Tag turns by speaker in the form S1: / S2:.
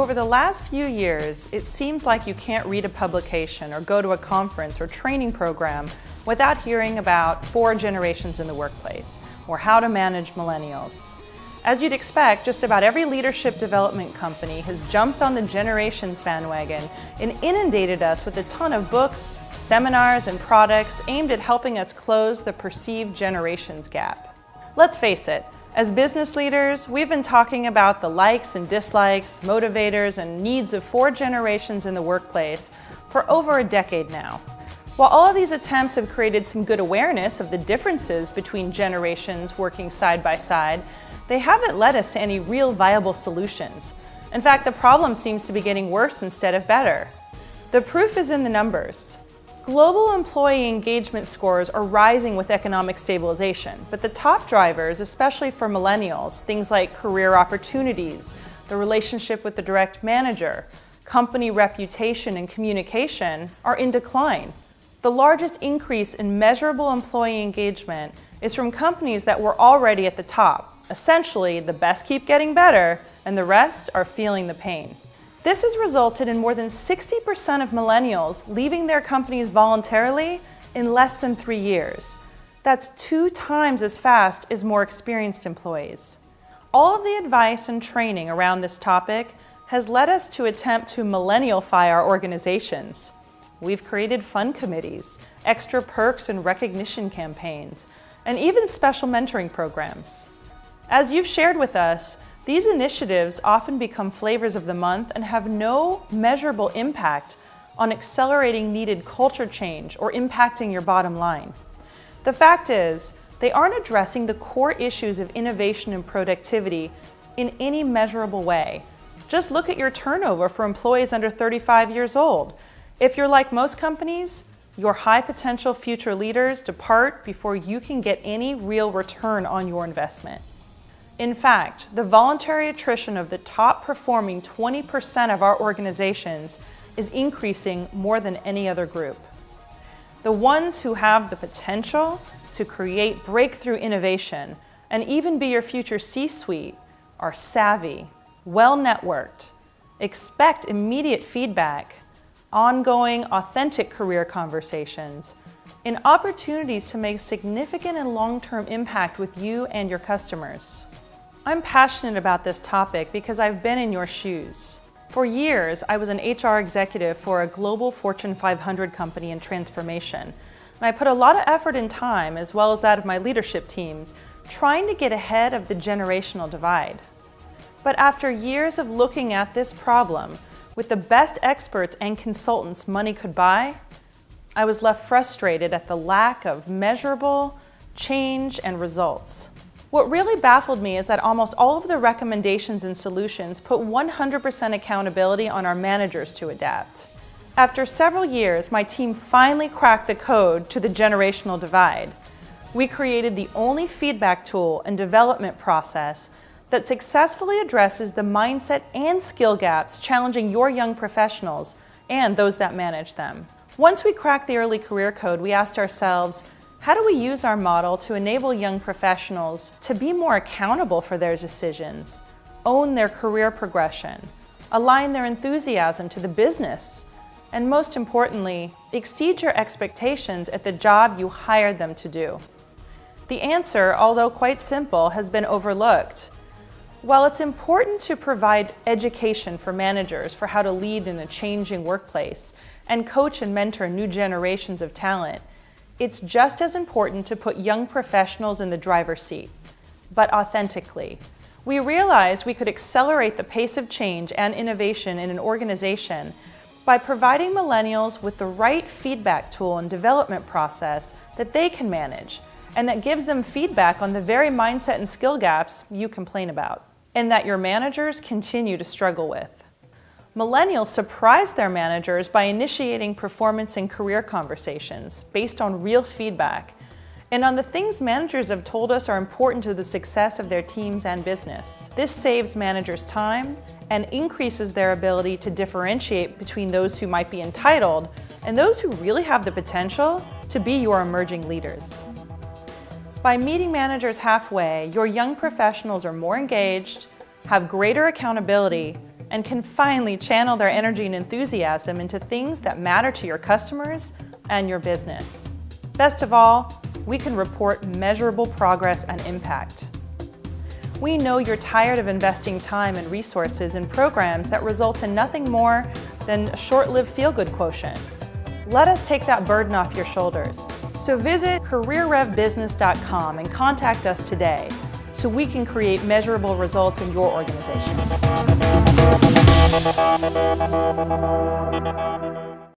S1: over the last few years, it seems like you can't read a publication or go to a conference or training program without hearing about 4 generations in the workplace or how to manage millennials. As you'd expect, just about every leadership development company has jumped on the generations bandwagon and inundated us with a ton of books, seminars, and products aimed at helping us close the perceived generations gap. Let's face it, as business leaders, we've been talking about the likes and dislikes, motivators, and needs of 4 generations in the workplace for over a decade now. While all of these attempts have created some good awareness of the differences between generations working side by side, they haven't led us to any real viable solutions. In fact, the problem seems to be getting worse instead of better. The proof is in the numbers. Global employee engagement scores are rising with economic stabilization, but the top drivers, especially for millennials, things like career opportunities, the relationship with the direct manager, company reputation and communication, are in decline. The largest increase in measurable employee engagement is from companies that were already at the top. Essentially, the best keep getting better, and the rest are feeling the pain. This has resulted in more than 60% of millennials leaving their companies voluntarily in less than 3 years. That's 2 times as fast as more experienced employees. All of the advice and training around this topic has led us to attempt to millennialify our organizations. We've created fun committees, extra perks and recognition campaigns, and even special mentoring programs. As you've shared with us, these initiatives often become flavors of the month and have no measurable impact on accelerating needed culture change or impacting your bottom line. The fact is, they aren't addressing the core issues of innovation and productivity in any measurable way. Just look at your turnover for employees under 35 years old. If you're like most companies, your high potential future leaders depart before you can get any real return on your investment. In fact, the voluntary attrition of the top performing 20% of our organizations is increasing more than any other group. The ones who have the potential to create breakthrough innovation and even be your future C-suite are savvy, well-networked, expect immediate feedback, ongoing, authentic career conversations, and opportunities to make significant and long-term impact with you and your customers. I'm passionate about this topic because I've been in your shoes. For years, I was an HR executive for a global Fortune 500 company in transformation, and I put a lot of effort and time, as well as that of my leadership teams, trying to get ahead of the generational divide. But after years of looking at this problem with the best experts and consultants money could buy, I was left frustrated at the lack of measurable change and results. What really baffled me is that almost all of the recommendations and solutions put 100% accountability on our managers to adapt. After several years, my team finally cracked the code to the generational divide. We created the only feedback tool and development process that successfully addresses the mindset and skill gaps challenging your young professionals and those that manage them. Once we cracked the early career code, we asked ourselves, how do we use our model to enable young professionals to be more accountable for their decisions, own their career progression, align their enthusiasm to the business, and most importantly, exceed your expectations at the job you hired them to do? The answer, although quite simple, has been overlooked. While it's important to provide education for managers for how to lead in a changing workplace and coach and mentor new generations of talent, it's just as important to put young professionals in the driver's seat, but authentically. We realized we could accelerate the pace of change and innovation in an organization by providing millennials with the right feedback tool and development process that they can manage, and that gives them feedback on the very mindset and skill gaps you complain about, and that your managers continue to struggle with. Millennials surprise their managers by initiating performance and career conversations based on real feedback and on the things managers have told us are important to the success of their teams and business. This saves managers time and increases their ability to differentiate between those who might be entitled and those who really have the potential to be your emerging leaders. By meeting managers halfway, your young professionals are more engaged, have greater accountability, and can finally channel their energy and enthusiasm into things that matter to your customers and your business. Best of all, we can report measurable progress and impact. We know you're tired of investing time and resources in programs that result in nothing more than a short-lived feel-good quotient. Let us take that burden off your shoulders. So visit careerrevbusiness.com and contact us today so we can create measurable results in your organization.